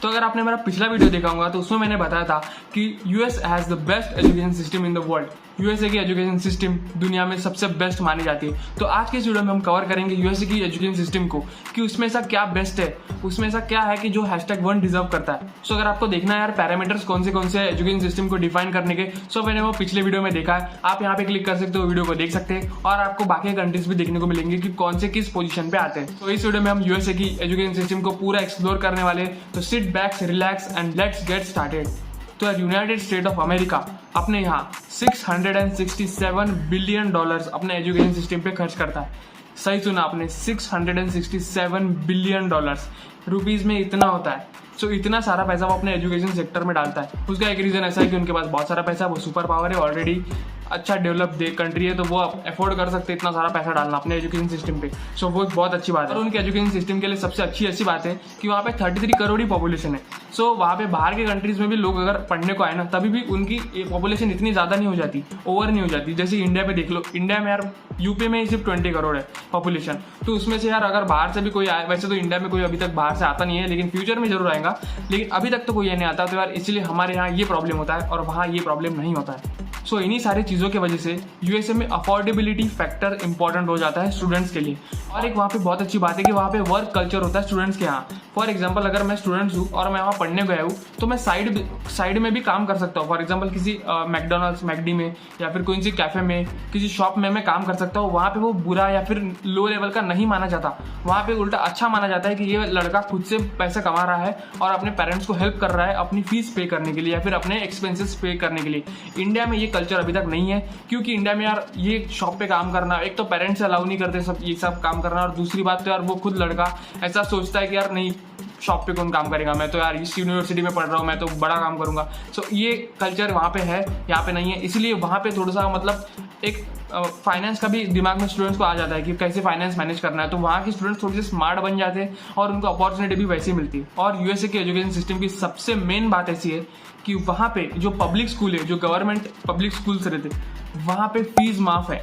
तो अगर आपने मेरा पिछला वीडियो देखा होगा तो उसमें मैंने बताया था कि US has the best education system in the world. USA की एजुकेशन सिस्टम दुनिया में सबसे बेस्ट मानी जाती है। तो आज के इस वीडियो में हम कवर करेंगे यूएसए की एजुकेशन सिस्टम को कि उसमें ऐसा क्या बेस्ट है, उसमें ऐसा क्या है कि जो #1 डिजर्व करता है। सो अगर आपको देखना है यार पैरामीटर्स कौन से एजुकेशन सिस्टम को डिफाइन करने के, सो मैंने वो पिछले वीडियो में देखा है। आप यहाँ पे क्लिक कर सकते हो, वीडियो को देख सकते हैं और आपको बाकी कंट्रीज भी देखने को मिलेंगे कि कौन से किस पोजीशन पे आते हैं। तो इस वीडियो में हम यूएसए की एजुकेशन सिस्टम को पूरा एक्सप्लोर करने वाले। तो sit back, relax and let's get started. तो यार यूनाइटेड स्टेट ऑफ अमेरिका अपने यहाँ $667 बिलियन अपने एजुकेशन सिस्टम पे खर्च करता है। सही सुना आपने, $667 बिलियन। रुपीज में इतना होता है। सो इतना सारा पैसा वो अपने एजुकेशन सेक्टर में डालता है। उसका एक रीजन ऐसा है कि उनके पास बहुत सारा पैसा है, वो सुपर पावर है, ऑलरेडी अच्छा डेवलप कंट्री है, तो वो अफोर्ड कर सकते हैं इतना सारा पैसा डालना अपने एजुकेशन सिस्टम पे। सो वो एक बहुत अच्छी बात है। और उनके एजुकेशन सिस्टम के लिए सबसे अच्छी ऐसी बात है कि वहाँ पे 33 करोड़ ही पॉपुलेशन है। सो वहाँ पे बाहर के कंट्रीज में भी लोग अगर पढ़ने को आए ना, तभी भी उनकी पॉपुलेशन इतनी ज़्यादा नहीं हो जाती, ओवर नहीं हो जाती। जैसे इंडिया पे देख लो, इंडिया में यार यूपी में ही सिर्फ 20 करोड़ है पॉपुलेशन। तो उसमें से यार अगर बाहर से भी कोई आए, वैसे तो इंडिया में कोई अभी तक बाहर से आता नहीं है, लेकिन फ्यूचर में जरूर आएगा, लेकिन अभी तक तो कोई नहीं आता। तो यार इसलिए हमारे यहाँ ये प्रॉब्लम होता है और वहाँ ये प्रॉब्लम नहीं होता है। सो इन्हीं सारी चीज़ों की वजह से यूएसए में अफोर्डेबिलिटी फैक्टर इंपॉर्टेंट हो जाता है स्टूडेंट्स के लिए। और एक वहाँ पे बहुत अच्छी बात है कि वहाँ पे वर्क कल्चर होता है स्टूडेंट्स के यहाँ। फॉर एग्जांपल अगर मैं स्टूडेंट्स हूँ और मैं वहाँ पढ़ने गया हूँ, तो मैं साइड में भी काम कर सकता हूँ। फॉर एग्जांपल किसी मैकडोनल्ड्स, मैकडी में या फिर कोई सी कैफे में, किसी शॉप में मैं काम कर सकता हूँ। वहाँ पे वो बुरा या फिर लो लेवल का नहीं माना जाता, वहाँ पे उल्टा अच्छा माना जाता है कि ये लड़का खुद से पैसा कमा रहा है और अपने पेरेंट्स को हेल्प कर रहा है अपनी फीस पे करने के लिए या फिर अपने एक्सपेंसेस पे करने के लिए। इंडिया में ये कल्चर अभी तक नहीं है, क्योंकि इंडिया में यार ये शॉप पे काम करना, एक तो पेरेंट्स अलाउ नहीं करते ये सब काम करना, और दूसरी बात तो यार वो खुद लड़का ऐसा सोचता है कि यार नहीं, शॉप पे कौन काम करेगा, मैं तो यार इस यूनिवर्सिटी में पढ़ रहा हूँ, मैं तो बड़ा काम करूंगा। सो ये कल्चर वहाँ पे है, यहाँ पे नहीं है। इसलिए वहाँ पे थोड़ा सा मतलब एक फाइनेंस का भी दिमाग में स्टूडेंट्स को आ जाता है कि कैसे फाइनेंस मैनेज करना है। तो वहाँ के स्टूडेंट्स थोड़े से स्मार्ट बन जाते हैं और उनको अपॉर्चुनिटी भी वैसी मिलती है। और यूएसए के एजुकेशन सिस्टम की सबसे मेन बात ऐसी है कि वहाँ पे जो पब्लिक स्कूल है, जो गवर्नमेंट पब्लिक स्कूल्स रहते, वहाँ पे फीस माफ है।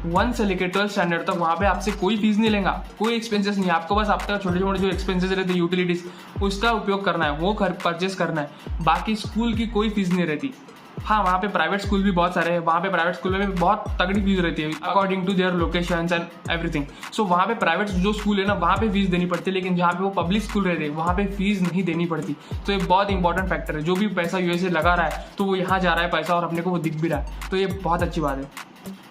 1 से लेकर 12 स्टैंडर्ड तक वहाँ पे आपसे कोई फीस नहीं लेगा, कोई एक्सपेंसेस नहीं। आपको बस आपका छोटे छोटे जो एक्सपेंसेस रहते हैं, यूटिलिटीज, उसका उपयोग करना है, वो परचेस करना है। बाकी स्कूल की कोई फीस नहीं रहती। हाँ, वहाँ पे प्राइवेट स्कूल भी बहुत सारे हैं, वहाँ पे प्राइवेट स्कूल में भी बहुत तगड़ी फीस रहती है according to their locations and everything. So वहाँ पे प्राइवेट जो स्कूल है ना, वहाँ पे फीस देनी पड़ती है, लेकिन जहाँ पे वो पब्लिक स्कूल रहते हैं वहाँ पे फीस नहीं देनी पड़ती। तो ये बहुत इंपॉर्टेंट फैक्टर है। जो भी पैसा यूएसए लगा रहा है तो वो यहाँ जा रहा है पैसा और अपने को वो दिख भी रहा है, तो ये बहुत अच्छी बात है।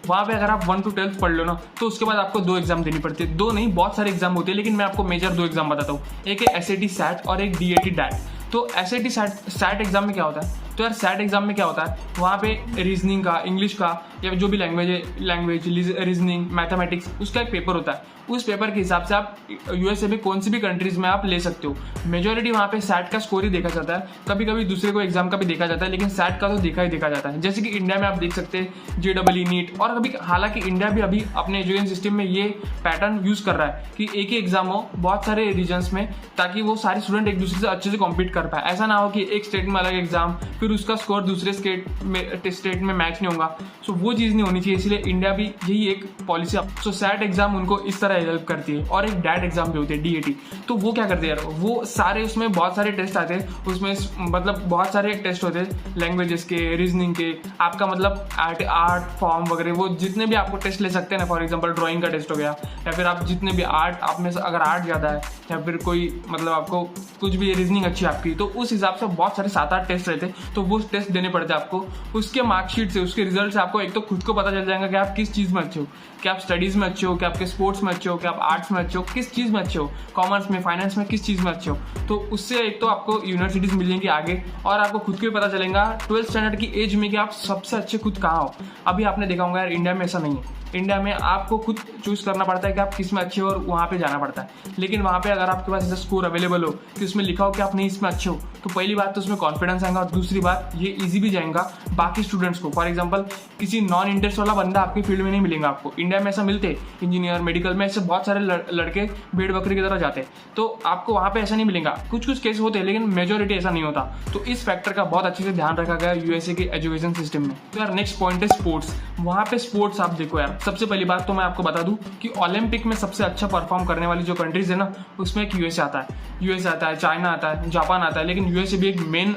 वहाँ पे अगर आप 1 to 12 पढ़ लो ना, तो उसके बाद आपको 2 एग्जाम देनी पड़ती है। 2 नहीं, बहुत सारे एग्जाम होते हैं, लेकिन मैं आपको मेजर 2 एग्जाम बताता हूँ। एक है SAT SAT और एक DAT DAT। तो SAT SAT एग्जाम में क्या होता है, तो यार SAT एग्जाम में क्या होता है, वहाँ पे रीजनिंग का, इंग्लिश का या जो भी लैंग्वेज रीजनिंग, मैथमेटिक्स, उसका एक पेपर होता है। उस पेपर के हिसाब से आप यूएसए में कौन सी भी कंट्रीज में आप ले सकते हो। मेजोरिटी वहाँ पे SAT का स्कोर ही देखा जाता है, कभी कभी दूसरे को एग्जाम का भी देखा जाता है, लेकिन SAT का तो देखा ही देखा जाता है। जैसे कि इंडिया में आप देख सकते हैं JEE नीट, और अभी हालांकि इंडिया भी अभी अपने एजुकेशन सिस्टम में ये पैटर्न यूज कर रहा है कि एक ही एग्जाम हो बहुत सारे रीजन्स में, ताकि वो सारे स्टूडेंट एक दूसरे से अच्छे से कॉम्पीट कर पाए। ऐसा ना हो कि एक स्टेट में अलग एग्जाम, फिर उसका स्कोर दूसरे स्टेट में मैच नहीं होगा। सो वो चीज़ नहीं होनी चाहिए, इसलिए इंडिया भी यही एक पॉलिसी। सो SAT एग्जाम उनको इस तरह हेल्प करती है। और एक DAT एग्जाम भी होती है, DAT। तो वो क्या करते हैं यार, वो सारे उसमें बहुत सारे टेस्ट आते हैं, उसमें मतलब बहुत सारे टेस्ट होते हैं, लैंग्वेजेस के, रीजनिंग के, आपका मतलब आर्ट फॉर्म वगैरह, वो जितने भी आपको टेस्ट ले सकते हैं ना। फॉर एग्जाम्पल ड्राइंग का टेस्ट हो गया, या फिर आप जितने भी आप में से अगर आर्ट ज़्यादा है या फिर कोई मतलब आपको कुछ भी रीजनिंग अच्छी है आपकी, तो उस हिसाब से बहुत सारे 7-8 टेस्ट रहते हैं। तो वो टेस्ट देने पड़ते हैं आपको। उसके मार्कशीट से, उसके रिजल्ट से आपको एक तो खुद को पता चल जाएगा कि आप किस चीज़ में अच्छे हो, कि आप स्टडीज़ में अच्छे हो, कि आपके स्पोर्ट्स में अच्छे हो, कि आप आर्ट्स में अच्छे हो, किस चीज़ में अच्छे हो, कॉमर्स में, फाइनेंस में, किस चीज़ में अच्छे हो। तो उससे एक तो आपको यूनिवर्सिटीज़ मिल जाएंगी आगे, और आपको खुद को भी पता चलेगा 12th स्टैंडर्ड की एज में कि आप सबसे अच्छे खुद कहाँ हो। अभी आपने देखा होगा यार, इंडिया में ऐसा नहीं है। इंडिया में आपको खुद चूज करना पड़ता है कि आप किस में अच्छे हो और वहाँ पे जाना पड़ता है। लेकिन वहाँ पे अगर आपके पास ऐसा स्कोर अवेलेबल हो कि उसमें लिखा हो कि आप नहीं इसमें अच्छे हो, तो पहली बात तो उसमें कॉन्फिडेंस आएगा, और दूसरी बात ये ईजी भी जाएगा बाकी स्टूडेंट्स को। फॉर एग्जाम्पल किसी नॉन इंटरेस्ट वाला बंदा आपके फील्ड में नहीं मिलेगा आपको। इंडिया में ऐसा मिलते, इंजीनियर, मेडिकल में ऐसे बहुत सारे लड़के भेड़ बकरी की तरह जाते, तो आपको वहाँ पे ऐसा नहीं मिलेगा। कुछ कुछ केस होते हैं लेकिन मेजोरिटी ऐसा नहीं होता। तो इस फैक्टर का बहुत अच्छे से ध्यान रखा गया यूएसए के एजुकेशन सिस्टम में। तो यार नेक्स्ट पॉइंट है स्पोर्ट्स। वहाँ पे स्पोर्ट्स आप देखो यार, सबसे पहली बात तो मैं आपको बता दूं कि ओलंपिक में सबसे अच्छा परफॉर्म करने वाली जो कंट्रीज है ना, उसमें एक यूएसए आता है। यूएसए आता है, चाइना आता है, जापान आता है, लेकिन यूएसए भी एक मेन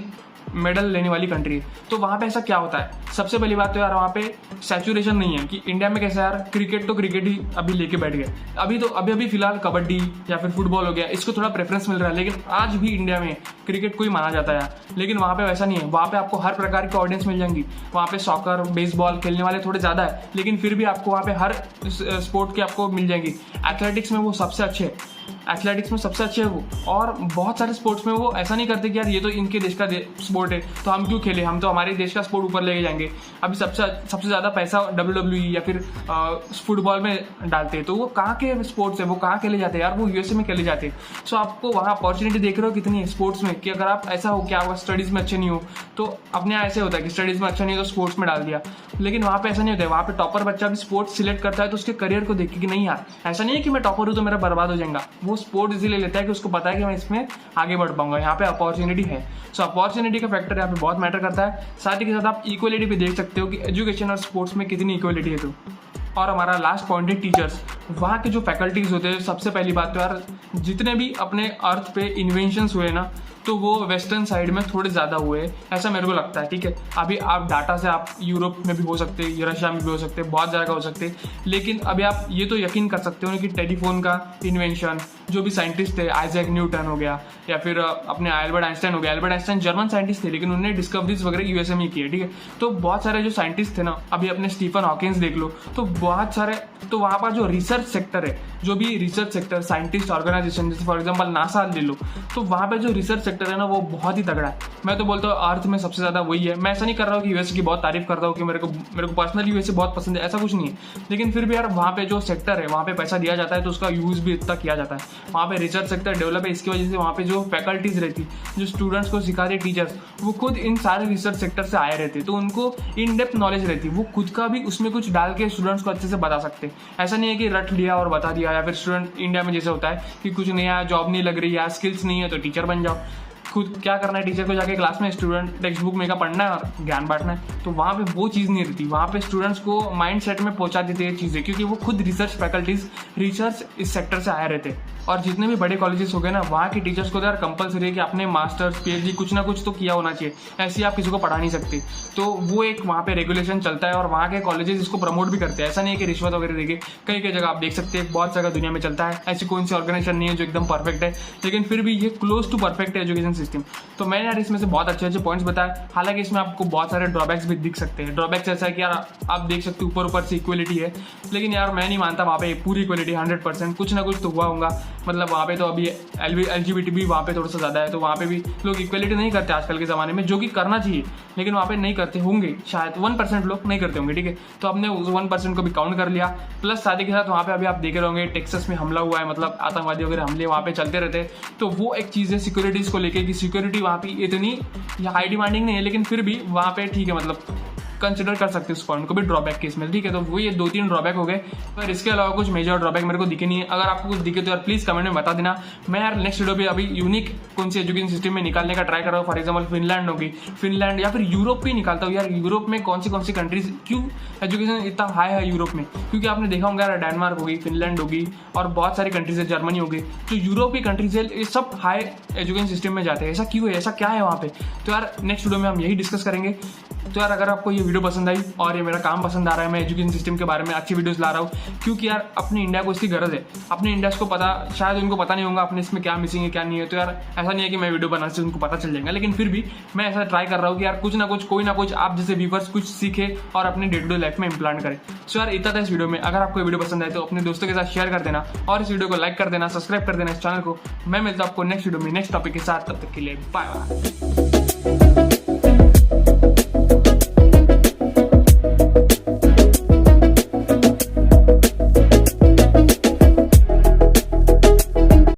मेडल लेने वाली कंट्री है। तो वहाँ पे ऐसा क्या होता है, सबसे पहली बात तो यार वहाँ पे सैचुरेशन नहीं है कि इंडिया में कैसा यार क्रिकेट तो क्रिकेट ही अभी लेके बैठ गए। अभी फिलहाल कबड्डी या फिर फुटबॉल हो गया, इसको थोड़ा प्रेफरेंस मिल रहा है, लेकिन आज भी इंडिया में क्रिकेट को ही माना जाता है यार। लेकिन वहाँ पे वैसा नहीं है, वहाँ पे आपको हर प्रकार की ऑडियंस मिल जाएंगी। वहाँ पे सॉकर, बेसबॉल खेलने वाले थोड़े ज़्यादा है, लेकिन फिर भी आपको वहाँ पे हर स्पोर्ट की आपको मिल जाएंगी। एथलेटिक्स में वो सबसे अच्छे है, एथलेटिक्स में सबसे अच्छे है वो। और बहुत सारे स्पोर्ट्स में वो ऐसा नहीं करते कि यार ये तो इनके देश का स्पोर्ट है तो हम क्यों खेले, हम तो हमारे देश का स्पोर्ट ऊपर लेके जाएंगे। अभी सबसे ज़्यादा पैसा WWE या फिर फुटबॉल में डालते हैं, तो वो कहाँ के स्पोर्ट्स है, वो कहाँ खेले जाते हैं यार, वो यूएसए में खेले जाते हैं। सो आपको वहाँ अपॉर्चुनिटी देख रहे हो कितनी है स्पोर्ट्स में, कि अगर आप ऐसा हो कि आप स्टडीज़ में अच्छे नहीं हो तो अपने यहाँ ऐसे होता है कि स्टडीज़ में अच्छा नहीं हो तो स्पोर्ट्स में डाल दिया। लेकिन वहाँ पे ऐसा नहीं होता है, वहाँ पे टॉपर बच्चा भी स्पोर्ट्स सिलेक्ट करता है तो उसके करियर को देख के कि नहीं यार ऐसा नहीं है कि मैं टॉपर हूँ तो मेरा बर्बाद हो जाएगा। वो स्पोर्ट इसीलिए लेता है कि उसको पता है कि मैं इसमें आगे बढ़ पाऊंगा, यहाँ पे अपॉर्चुनिटी है। सो अपॉर्चुनिटी का फैक्टर यहाँ पे बहुत मैटर करता है। साथ ही के साथ आप इक्वलिटी भी देख सकते हो कि एजुकेशन और स्पोर्ट्स में कितनी इक्वलिटी है। तो और हमारा लास्ट पॉइंट है टीचर्स। वहाँ के जो फैकल्टीज होते हैं, सबसे पहली बात तो यार जितने भी अपने अर्थ पे इन्वेंशंस हुए ना, तो वो वेस्टर्न साइड में थोड़े ज़्यादा हुए, ऐसा मेरे को लगता है। ठीक है, अभी आप डाटा से आप यूरोप में भी हो सकते हैं, रशिया में भी हो सकते हैं, बहुत जगह हो सकते हैं, लेकिन अभी आप ये तो यकीन कर सकते हो कि टेलीफोन का इन्वेंशन जो भी साइंटिस्ट थे, आइजैक न्यूटन हो गया या फिर अपने एल्बर्ट आइंस्टाइन हो गया। एल्बर्ट आइंस्टाइन जर्मन साइंटिस्ट थे, लेकिन उन्होंने डिस्कवरीज वगैरह यूएसए में की है। ठीक है, तो बहुत सारे जो साइंटिस्ट थे ना, अभी अपने स्टीफन हॉकिंस देख लो, तो बहुत सारे, तो वहाँ पर जो रिसर्च सेक्टर है, जो भी रिसर्च सेक्टर साइंटिस्ट ऑर्गेनाइजेशन, जैसे फॉर एग्जांपल नासा ले लो, तो वहाँ पे जो रिसर्च सेक्टर है ना वो बहुत ही तगड़ा है। मैं तो बोलता हूँ अर्थ में सबसे ज़्यादा वही है। मैं ऐसा नहीं कर रहा हूँ कि यूएसए की बहुत तारीफ कर रहा हूँ कि मेरे को पर्सनली यूएसए बहुत पसंद है, ऐसा कुछ नहीं है। लेकिन फिर भी यार वहाँ पे जो सेक्टर है, वहाँ पे पैसा दिया जाता है तो उसका यूज़ भी इतना किया जाता है। वहाँ पे रिसर्च सेक्टर डेवलप है, इसकी वजह से वहाँ पे जो फैकल्टीज रहती, जो स्टूडेंट्स को सिखा रहे टीचर्स, वो खुद इन सारे रिसर्च सेक्टर से आए रहते, तो उनको इन डेप्थ नॉलेज रहती, वो खुद का भी उसमें कुछ डाल के स्टूडेंट्स को अच्छे से बता सकते। ऐसा नहीं है कि रट लिया और बता दिया, या फिर स्टूडेंट इंडिया में जैसे होता है कि कुछ नया जॉब नहीं लग रही या स्किल्स नहीं है तो टीचर बन जाओ। खुद क्या करना है, टीचर को जाके क्लास में स्टूडेंट टेक्स्ट बुक में का पढ़ना है और ज्ञान बांटना है। तो वहाँ पे वो चीज़ नहीं रहती, वहाँ पे स्टूडेंट्स को माइंड सेट में पहुँचा देते हैं चीज़ें, क्योंकि वो खुद रिसर्च फैकल्टीज रिसर्च इस सेक्टर से आए रहते। और जितने भी बड़े कॉलेजेस हो गए ना, वहाँ के टीचर्स को तो यार कंपलसरी है कि आपने मास्टर्स PhD कुछ ना कुछ तो किया होना चाहिए, ऐसे ही आप किसी को पढ़ा नहीं सकते। तो वो एक वहाँ पे रेगुलेशन चलता है और वहाँ के कॉलेजेस इसको प्रमोट भी करते हैं। ऐसा नहीं है कि रिश्वत वगैरह देके, कई कई जगह आप देख सकते हैं, बहुत जगह दुनिया में चलता है। ऐसी कौन सी ऑर्गेनाइजेशन नहीं है जो एकदम परफेक्ट है, लेकिन फिर भी ये क्लोज टू परफेक्ट है एजुकेशन सिस्टम। तो मैंने यार इसमें से बहुत अच्छे अच्छे पॉइंट्स बताए। हालांकि इसमें आपको बहुत सारे ड्रॉबैक्स भी दिख सकते हैं। ड्रॉबैक्स ऐसा है कि यार आप देख सकते हो ऊपर से इक्वलिटी है, लेकिन यार मैं नहीं मानता वहाँ पे पूरी इक्वलिटी 100%, कुछ ना कुछ तो हुआ होगा। मतलब वहाँ पे तो अभी LGBT भी वहाँ पे थोड़ा सा ज़्यादा है, तो वहाँ पे भी लोग इक्वलिटी नहीं करते आजकल के ज़माने में, जो कि करना चाहिए, लेकिन वहाँ पे नहीं करते होंगे, शायद 1% लोग नहीं करते होंगे। ठीक है, तो आपने उस 1% को भी काउंट कर लिया। प्लस शादी के साथ वहाँ पे अभी आप देख रहे होंगे टेक्सास में हमला हुआ है, मतलब आतंकवादी वगैरह हमले वहाँ पे चलते रहते हैं। तो वो एक चीज़ है सिक्योरिटीज़ को लेके कि सिक्योरिटी वहाँ पे इतनी हाई डिमांडिंग नहीं है, लेकिन फिर भी वहाँ पे ठीक है, मतलब कंसिडर कर सकते हो उस पॉइंट को भी ड्रॉबैक केस में। ठीक है, तो वो ये 2-3 ड्रॉबैक हो गए, पर इसके अलावा कुछ मेजर ड्रॉबैक मेरे को दिखे नहीं है। अगर आपको कुछ दिखे तो यार प्लीज़ कमेंट में बता देना। मैं यार नेक्स्ट वीडियो पे अभी यूनिक कौन सी एजुकेशन सिस्टम में निकालने का ट्राई कर रहा हूँ। फॉर एग्जाम्पल फिनलैंड होगी, फिनलैंड या फिर यूरोप भी निकालता हूँ यार। यूरोप में कौन सी कंट्रीज क्यों एजुकेशन इतना हाई है यूरोप में, क्योंकि आपने देखा होगा यार डेनमार्क होगी, फिनलैंड होगी और बहुत सारी कंट्रीज है, जर्मनी होगी, जो यूरोप की कंट्रीज है, ये सब हाई एजुकेशन सिस्टम में जाते हैं। ऐसा क्यों है, ऐसा क्या है वहाँ पे, तो यार नेक्स्ट वीडियो में हम यही डिस्कस करेंगे। तो यार अगर आपको ये वीडियो पसंद आई और ये मेरा काम पसंद आ रहा है, मैं एजुकेशन सिस्टम के बारे में अच्छी वीडियोस ला रहा हूँ, क्योंकि यार अपने इंडिया को इसकी गरज है। अपने इंडिया को पता, शायद उनको पता नहीं होगा अपने इसमें क्या मिसिंग है क्या नहीं है। तो यार ऐसा नहीं है कि मैं वीडियो बनाने से उनको पता चल जाएगा, लेकिन फिर भी मैं ऐसा ट्राई कर रहा हूँ कि यार कुछ ना कुछ, कोई ना कुछ आप जैसे व्यूअर्स कुछ सीखे और अपने डे टू डे लाइफ में इम्प्लांट करें। सो यार इतना था इस वीडियो में। अगर आपको ये वीडियो पसंद आए तो अपने दोस्तों के साथ शेयर कर देना और इस वीडियो को लाइक कर देना, सब्सक्राइब कर देना इस चैनल को। मैं मिलता हूँ आपको नेक्स्ट वीडियो में नेक्स्ट टॉपिक के साथ, तब तक के लिए बाय बाय।